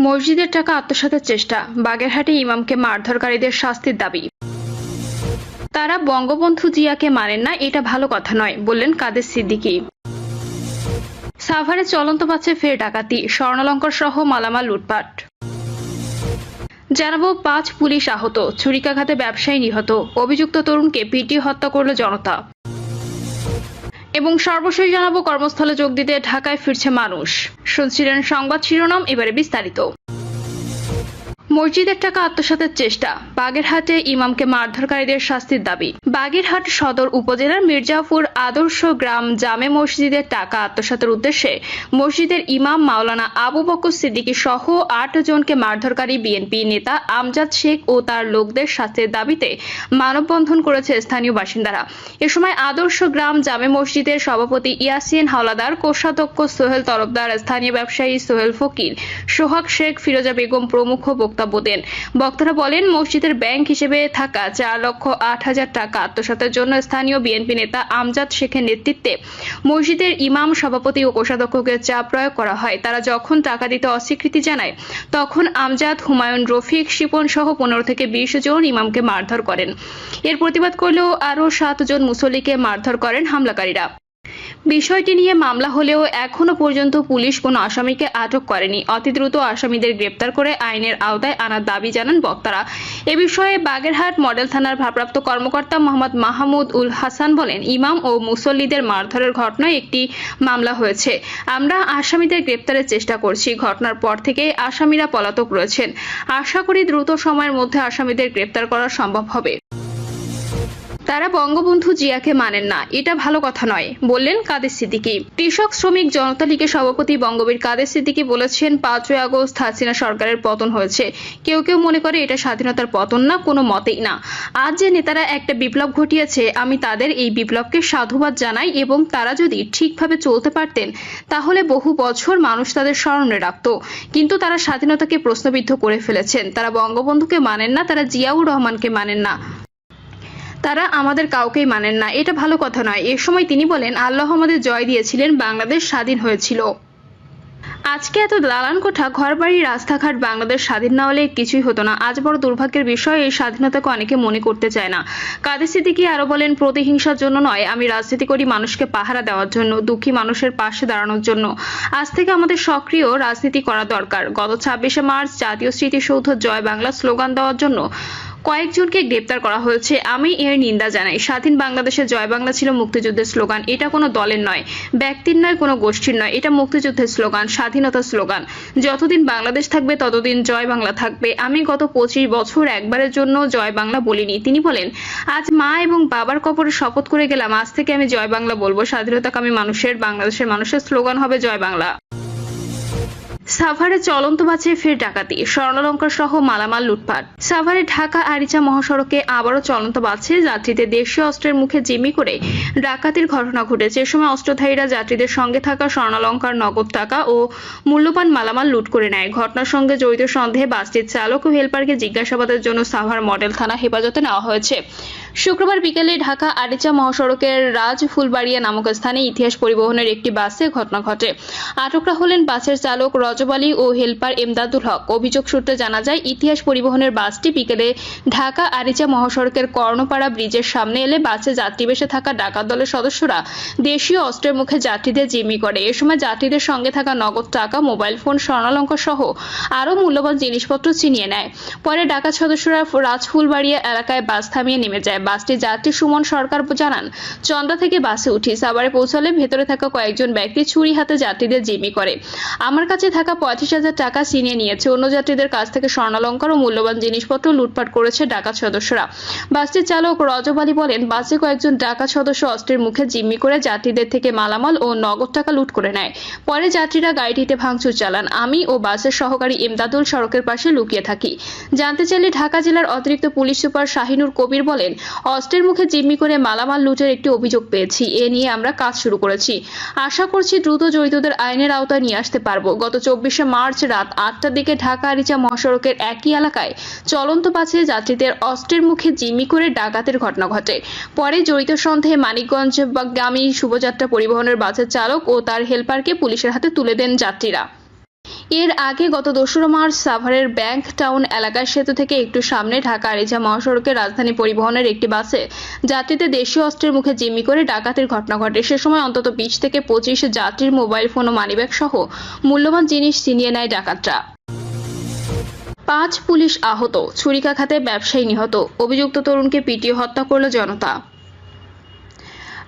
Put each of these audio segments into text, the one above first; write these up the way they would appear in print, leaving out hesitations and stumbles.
মসজিদের টাকা আত্মসাতের চেষ্টা, বাগেরহাটে ইমামকে মারধরকারীদের শাস্তির দাবি। তারা বঙ্গবন্ধু জিয়াকে মানেন না, এটা ভালো কথা নয়, বললেন কাদের সিদ্দিকী। সাভারে চলন্ত বাসে ফের ডাকাতি, স্বর্ণালঙ্কার সহ মালামাল লুটপাট। জানাবো 5 পুলিশ আহত, ছুরিকাঘাতে ব্যবসায়ী নিহত, অভিযুক্ত তরুণকে পিটিয়ে হত্যা করল জনতা। এবং সর্বশেষ জানাবো কর্মস্থলে যোগ দিতে ঢাকায় ফিরছে মানুষ। শুনছিলেন সংবাদ শিরোনাম, এবারে বিস্তারিত। মসজিদের টাকা আত্মসাতের চেষ্টা, বাগেরহাটে ইমামকে মারধরকারীদের শাস্তির দাবি। বাগেরহাট সদর উপজেলার মির্জাপুর আদর্শ গ্রাম জামে মসজিদের টাকা আত্মসাতের উদ্দেশ্যে মসজিদের ইমাম মাওলানা আবু বকর সিদ্দিকী সহ 8 জনকে মারধরকারী বিএনপি নেতা আমজাদ শেখ ও তার লোকদের শাস্তির দাবিতে মানববন্ধন করেছে স্থানীয় বাসিন্দারা। এ সময় আদর্শ গ্রাম জামে মসজিদের সভাপতি ইয়াসিন হাওলাদার, কোষাধ্যক্ষ সোহেল তরফদার, স্থানীয় ব্যবসায়ী সোহেল ফকির, সোহাগ শেখ, ফিরোজা বেগম প্রমুখ বক্তব্য দেন। বক্তারা বলেন, মসজিদের ব্যাংক হিসেবে থাকা 4,08,000 টাকা আত্মসাতের জন্য স্থানীয় বিএনপি নেতা আমজাদ শেখের নেতৃত্বে মসজিদের ইমাম, সভাপতি ও কোষাধ্যক্ষকে চাপ প্রয়োগ করা হয়। তারা যখন টাকা দিতে অস্বীকৃতি জানায়, তখন আমজাদ, হুমায়ুন, রফিক, শিপন সহ 15 থেকে 20 জন ইমামকে মারধর করেন। এর প্রতিবাদ করলেও আরও 7 জন মুসল্লিকে মারধর করেন হামলাকারীরা। বিষয়টি নিয়ে মামলা হলেও এখনো পর্যন্ত পুলিশ কোনো আসামিকে আটক করেনি। অতি দ্রুত আসামিদের গ্রেপ্তার করে আইনের আওতায় আনার দাবি জানান বক্তারা। এ বিষয়ে বাগেরহাট মডেল থানার ভারপ্রাপ্ত কর্মকর্তা মোহাম্মদ মাহমুদ উল হাসান বলেন, ইমাম ও মুসল্লিদের মারধরের ঘটনায় একটি মামলা হয়েছে। আমরা আসামিদের গ্রেপ্তারের চেষ্টা করছি। ঘটনার পর থেকে আসামিরা পলাতক রয়েছেন। আশা করি দ্রুত সময়ের মধ্যে আসামিদের গ্রেপ্তার করা সম্ভব হবে। তারা বঙ্গবন্ধু জিয়াকে মানেন না, এটা ভালো কথা নয়, বললেন কাদের সিদ্দিকী। কৃষক শ্রমিক জনতা লীগের সভাপতি বঙ্গবীর কাদের সিদ্দিকী বলেছেন, 5ই আগস্ট হাসিনা সরকারের পতন হয়েছে। কেউ কেউ মনে করে এটা স্বাধীনতার পতন না, কোনো মতেই না। আজ যে নেতারা একটা বিপ্লব ঘটিয়েছে, আমি তাদের এই বিপ্লবকে সাধুবাদ জানাই এবং তারা যদি ঠিকভাবে চলতে পারতেন তাহলে বহু বছর মানুষ তাদের স্মরণে রাখত। কিন্তু তারা স্বাধীনতাকে প্রশ্নবিদ্ধ করে ফেলেছেন। তারা বঙ্গবন্ধুকে মানেন না, তারা জিয়াউর রহমানকে মানেন না, তারা আমাদের কাউকেই মানেন না, এটা ভালো কথা নয়। এ সময় তিনি বলেন, আল্লাহ আমাদের জয় দিয়েছিলেন, বাংলাদেশ স্বাধীন হয়েছিল। আজকে এত দালান কোঠা, ঘরবাড়ি, রাস্তাঘাট বাংলাদেশ স্বাধীন না হলে কিছুই হতো না। আজ বড় দুর্ভাগ্যের বিষয়, এই স্বাধীনতাকে অনেকে মনে করতে চায় না। কাদের সিদ্দিকী আরো বলেন, প্রতিহিংসার জন্য নয়, আমি রাজনীতি করি মানুষকে পাহারা দেওয়ার জন্য, দুঃখী মানুষের পাশে দাঁড়ানোর জন্য। আজ থেকে আমাদের সক্রিয় রাজনীতি করা দরকার। গত 26শে মার্চ জাতীয় স্মৃতিসৌধ জয় বাংলা স্লোগান দেওয়ার জন্য কয়েকজনকে গ্রেপ্তার করা হয়েছে। আমি এর নিন্দা জানাই। স্বাধীন বাংলাদেশে জয় বাংলা ছিল মুক্তিযুদ্ধের স্লোগান। এটা কোনো দলের নয়, ব্যক্তির নয়, কোনো গোষ্ঠীর নয়, এটা মুক্তিযুদ্ধের স্লোগান, স্বাধীনতার স্লোগান। যতদিন বাংলাদেশ থাকবে ততদিন জয় বাংলা থাকবে। আমি গত 25 বছর একবারের জন্য জয় বাংলা বলিনি। তিনি বলেন, আজ মা এবং বাবার কবরে শপথ করে গেলাম, আজ থেকে আমি জয় বাংলা বলবো। স্বাধীনতাকামী মানুষের, বাংলাদেশের মানুষের স্লোগান হবে জয় বাংলা। সাভারে চলন্ত বাসে ফের ডাকাতি, স্বর্ণালঙ্কার সহ মালামাল লুটপাট। সাভারে ঢাকা আরিচা মহাসড়কে আবারও চলন্ত বাসে যাত্রীদের দেশীয় অস্ত্রের মুখে জিম্মি করে ডাকাতির ঘটনা ঘটেছে। এ সময় অস্ত্রধারীরা যাত্রীদের সঙ্গে থাকা স্বর্ণালঙ্কার, নগদ টাকা ও মূল্যবান মালামাল লুট করে নেয়। ঘটনার সঙ্গে জড়িত সন্দেহে বাসটির চালক ও হেলপারকে জিজ্ঞাসাবাদের জন্য সাভার মডেল থানা হেফাজতে নেওয়া হয়েছে। শুক্রবার বিকেলে ঢাকা আরিচা মহাসড়কের রাজফুলবাড়িয়া নামক স্থানে ইতিহাস পরিবহনের একটি বাসে ঘটনা ঘটে। আটকরা হলেন বাসের চালক রজব আলী ও হেলপার এমদাদুল হক। অভিযোগ সূত্রে জানা যায়, ইতিহাস পরিবহনের বাসটি বিকেলে ঢাকা আরিচা মহাসড়কের কর্ণপাড়া ব্রিজের সামনে এলে বাসে যাত্রী বেশে থাকা ডাকাত দলের সদস্যরা দেশীয় অস্ত্রের মুখে যাত্রীদের জিম্মি করে। এ সময় যাত্রীদের সঙ্গে থাকা নগদ টাকা, মোবাইল ফোন, স্বর্ণালঙ্কার সহ আরও মূল্যবান জিনিসপত্র ছিনিয়ে নেয়। পরে ডাকাত সদস্যরা রাজফুলবাড়িয়া এলাকায় বাস থামিয়ে নেমে যায়। বাসটি যাত্রী সুমন সরকার জানান, চন্দ্রা থেকে বাসে উঠি, সাভারে পৌঁছালে ভেতরে থাকা কয়েকজন ব্যক্তি ছুরি হাতে যাত্রীদের জিম্মি করে। আমার কাছে থাকা 35,000 টাকা ছিনিয়ে নিয়েছে। অন্য যাত্রীদের কাছ থেকে স্বর্ণালঙ্কার ও মূল্যবান জিনিসপত্র লুটপাট করেছে ডাকাত সদস্যরা। বাসটির চালক রজব আলী বলেন, বাসে কয়েকজন ডাকাত সদস্য অস্ত্রের মুখে জিম্মি করে যাত্রীদের থেকে মালামাল ও নগদ টাকা লুট করে নেয়। পরে যাত্রীরা গাড়িটিতে ভাঙচুর চালান। আমি ও বাসের সহকারী এমদাদুল সড়কের পাশে লুকিয়ে থাকি। জানতে চাইলে ঢাকা জেলার অতিরিক্ত পুলিশ সুপার শাহিনুর কবির বলেন, অস্ত্রের মুখে জিম্মি করে মালামাল লুটের একটি অভিযোগ পেয়েছি। এ নিয়ে আমরা কাজ শুরু করেছি। আশা করছি দ্রুত জড়িতদের আইনের আওতায় নিয়ে আসতে পারবো। গত 24শে মার্চ রাত 8টার দিকে ঢাকা আরিচা মহাসড়কের একই এলাকায় চলন্ত বাসে যাত্রীদের অস্ত্রের মুখে জিম্মি করে ডাকাতের ঘটনা ঘটে। পরে জড়িত সন্দেহে মানিকগঞ্জগামী শুভযাত্রা পরিবহনের বাসের চালক ও তার হেলপারকে পুলিশের হাতে তুলে দেন যাত্রীরা। এর আগে গত 2 মার্চ সাভারের ব্যাংক টাউন এলাকার সেতু থেকে একটু সামনে ঢাকা আরিচা মহাসড়কে রাজধানী পরিবহনের একটি বাসে যাত্রীদের দেশীয় অস্ত্রের মুখে জিম্মি করে ডাকাতির ঘটনা ঘটে। সে সময় অন্তত 20 থেকে 25 যাত্রীর মোবাইল ফোন ও মানিব্যাগ সহ মূল্যবান জিনিস ছিনিয়ে নেয় ডাকাতরা। 5 পুলিশ আহত, ছুরিকাঘাতে ব্যবসায়ী নিহত, অভিযুক্ত তরুণকে পিটিয়ে হত্যা করল জনতা।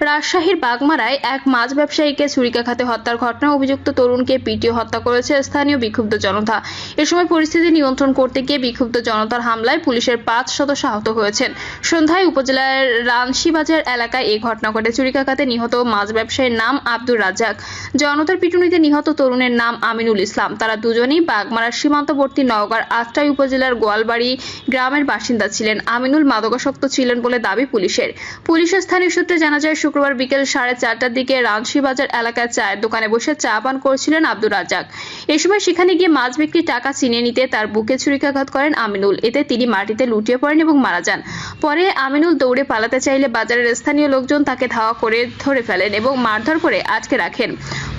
রাজশাহীর বাগমারায় এক মাছ ব্যবসায়ীকে ছুরিকাঘাতে হত্যার ঘটনায় অভিযুক্ত তরুণকে পিটিয়ে হত্যা করেছে স্থানীয় বিক্ষুব্ধ জনতা। এ সময় পরিস্থিতি নিয়ন্ত্রণ করতে গিয়ে বিক্ষুব্ধ জনতার হামলায় পুলিশের 5 সদস্য আহত হয়েছেন। সন্ধ্যায় উপজেলার রানশিবাজার এলাকায় এই ঘটনা ঘটে। ছুরিকাঘাতে নিহত মাছ ব্যবসায়ীর নাম আব্দুর রাজ্জাক। জনতার পিটুনিতে নিহত তরুণের নাম আমিনুল ইসলাম। তারা দুজনেই বাগমারার সীমান্তবর্তী নওগাঁর আত্রাই উপজেলার গোয়ালবাড়ি গ্রামের বাসিন্দা ছিলেন। আমিনুল মাদকাসক্ত ছিলেন বলে দাবি পুলিশের। পুলিশের স্থানীয় সূত্রে জানা যায়, শুক্রবার বিকেল 4:30টার দিকে রানশিবাজার এলাকায় চায়ের দোকানে বসে চা পান করছিলেন আব্দুর রাজ্জাক। এই সময় সেখানে গিয়ে মাছ বিক্রির টাকা ছিনিয়ে নিতে তার বুকে ছুরিকাঘাত করেন আমিনুল। এতে তিনি মাটিতে লুটিয়ে পড়েন এবং মারা যান। পরে আমিনুল দৌড়ে পালাতে চাইলে বাজারের স্থানীয় লোকজন তাকে ধাওয়া করে ধরে ফেলেন এবং মারধর করে আটকে রাখেন।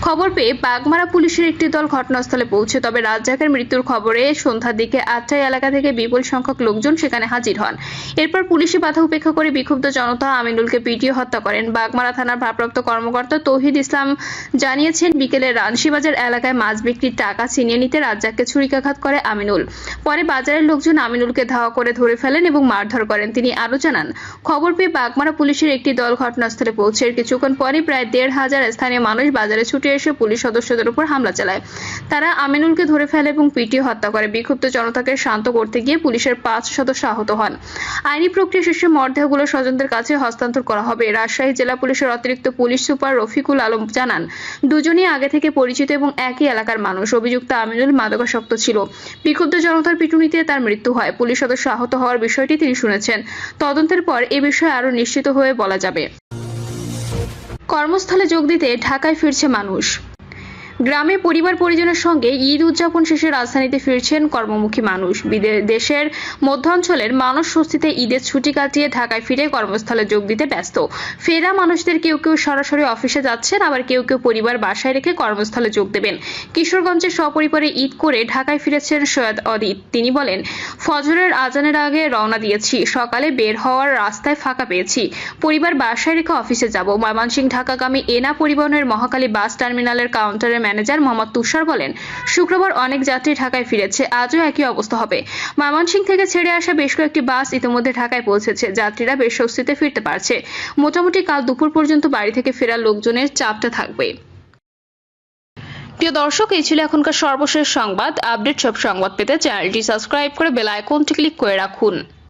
খবর পেয়ে বাগমারা পুলিশের একটি দল ঘটনাস্থলে পৌঁছে, তবে রাজ্জাকের মৃত্যুর খবরে সন্ধ্যার দিকে আত্রাই এলাকা থেকে বিপুল সংখ্যক লোকজন সেখানে হাজির হন। এরপর পুলিশি বাধা উপেক্ষা করে বিক্ষুব্ধ জনতা আমিনুলকে পিটিয়ে হত্যা করেন। বাগমারা থানার ভারপ্রাপ্ত কর্মকর্তা তৌহিদ ইসলাম জানিয়েছেন, বিকেলে রানশিবাজার এলাকায় মাছ বিক্রির টাকা ছিনিয়ে নিতে রাজ্জাককে ছুরিকাঘাত করে আমিনুল। পরে বাজারের লোকজন আমিনুলকে ধাওয়া করে ধরে ফেলেন এবং মারধর করেন। তিনি আরও জানান, খবর পেয়ে বাগমারা পুলিশের একটি দল ঘটনাস্থলে পৌঁছে কিছুক্ষণ পরে প্রায় 1,500 স্থানীয় মানুষ বাজারে ছুটে এসে পুলিশ সদস্যদের উপর হামলা চালায়। তারা আমিনুলকে ধরে ফেলে এবং পিটিয়ে হত্যা করে। বিক্ষুব্ধ জনতাকে শান্ত করতে গিয়ে পুলিশের 5 সদস্য আহত হন। আইনি প্রক্রিয়া শেষে মরদেহগুলো স্বজনদের কাছে হস্তান্তর করা হবে। রাজশাহী জেলা পুলিশের অতিরিক্ত পুলিশ সুপার রফিকুল আলম জানান, দুজনেই আগে থেকে পরিচিত এবং একই এলাকার মানুষ। অভিযুক্ত আমিনুল মাদকাসক্ত ছিল। বিক্ষুব্ধ জনতার পিটুনিতে তার মৃত্যু হয়। পুলিশ সদস্য আহত হওয়ার বিষয়টি তিনি শুনেছেন। তদন্তের পর এ বিষয়ে আরও নিশ্চিত হয়ে বলা যাবে। কর্মস্থলে যোগ দিতে ঢাকায় ফিরছে মানুষ। গ্রামে পরিবার পরিজনের সঙ্গে ঈদ উদযাপন শেষে রাজধানীতে ফিরছেন কর্মমুখী মানুষ। দেশের মধ্যাঞ্চলের মানুষ স্বস্তিতে ঈদের ছুটি কাটিয়ে ঢাকায় ফিরে কর্মস্থলে যোগ দিতে ব্যস্ত। ফেরা মানুষদের কেউ কেউ সরাসরি অফিসে যাচ্ছেন, আবার কেউ কেউ পরিবার বাসায় রেখে কর্মস্থলে যোগ দেবেন। কিশোরগঞ্জে সপরিবারে ঈদ করে ঢাকায় ফিরেছেন সৈয়দ অদিত। তিনি বলেন, ফজরের আজানের আগে রওনা দিয়েছি, সকালে বের হওয়ার রাস্তায় ফাঁকা পেয়েছি, পরিবার বাসায় রেখে অফিসে যাব। ময়মনসিংহ ঢাকাগামী এনা পরিবহনের মহাখালী বাস টার্মিনালের কাউন্টারের ম্যানেজার মোহাম্মদ তুষার বলেন, শুক্রবার অনেক যাত্রী ঢাকায় ফিরেছে, আজও একই অবস্থা হবে। ময়মনসিংহ থেকে ছেড়ে আসা বেশ কয়েকটি বাস ইতিমধ্যে ঢাকায় পৌঁছেছে। যাত্রীরা বেশ স্বস্তিতে ফিরতে পারছে। মোটামুটি কাল দুপুর পর্যন্ত বাড়ি থেকে ফেরার লোকজনের চাপটা থাকবে। প্রিয় দর্শক, এই ছিল এখনকার সর্বশেষ সংবাদ। আপডেট সব সংবাদ পেতে চ্যানেলটি সাবস্ক্রাইব করে বেল আইকনটি ক্লিক করে রাখুন।